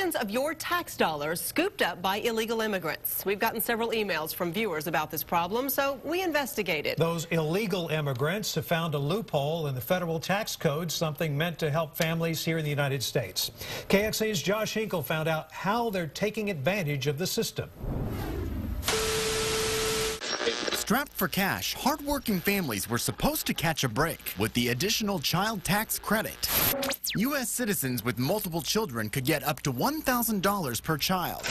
Millions of your tax dollars scooped up by illegal immigrants. We've gotten several emails from viewers about this problem, so we investigated. Those illegal immigrants have found a loophole in the federal tax code, something meant to help families here in the United States. KXA's Josh Hinkle found out how they're taking advantage of the system. Strapped for cash, hardworking families were supposed to catch a break with the additional child tax credit. U.S. citizens with multiple children could get up to $1,000 per child.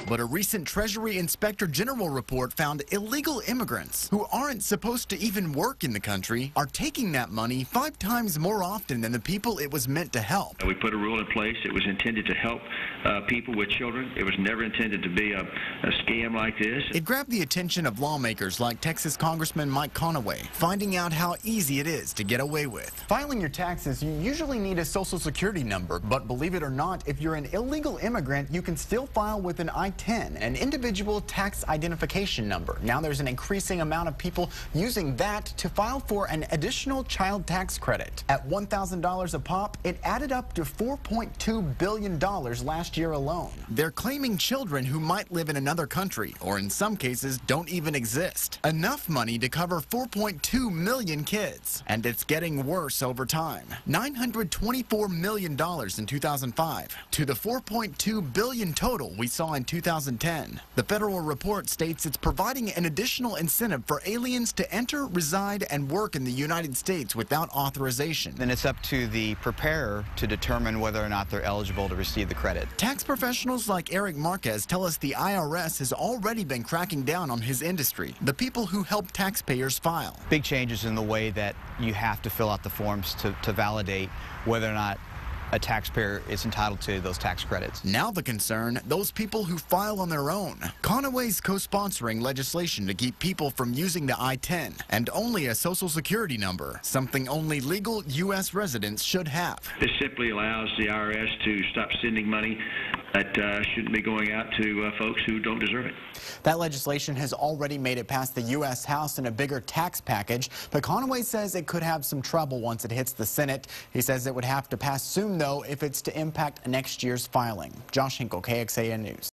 But a recent Treasury Inspector General report found illegal immigrants who aren't supposed to even work in the country are taking that money 5 times more often than the people it was meant to help. We put a rule in place. It was intended to help people with children. It was never intended to be a scam like this. It grabbed the attention of lawmakers like Texas Congressman Mike Conaway, finding out how easy it is to get away with. Filing your taxes, you usually need a Social Security number, but believe it or not, if you're an illegal immigrant, you can still file with an I-10, an individual tax identification number. Now there's an increasing amount of people using that to file for an additional child tax credit. At $1,000 a pop, it added up to $4.2 billion last year alone. They're claiming children who might live in another country, or in some cases don't even exist. Enough money to cover 4.2 million kids. And it's getting worse over time. $924 million in 2005 to the $4.2 billion total we saw in 2010. The federal report states it's providing an additional incentive for aliens to enter, reside, and work in the United States without authorization. Then it's up to the preparer to determine whether or not they're eligible to receive the credit. Tax professionals like Eric Marquez tell us the IRS has already been cracking down on his industry, the people who help taxpayers file. Big changes in the way that you have to fill out the forms to validate whether or not a taxpayer is entitled to those tax credits. Now the concern, those people who file on their own. Conaway's co-sponsoring legislation to keep people from using the I-10 and only a Social Security number, something only legal U.S. residents should have. This simply allows the IRS to stop sending money that shouldn't be going out to folks who don't deserve it. That legislation has already made it past the U.S. House in a bigger tax package, but Conaway says it could have some trouble once it hits the Senate. He says it would have to pass soon, though, if it's to impact next year's filing. Josh Hinkle, KXAN News.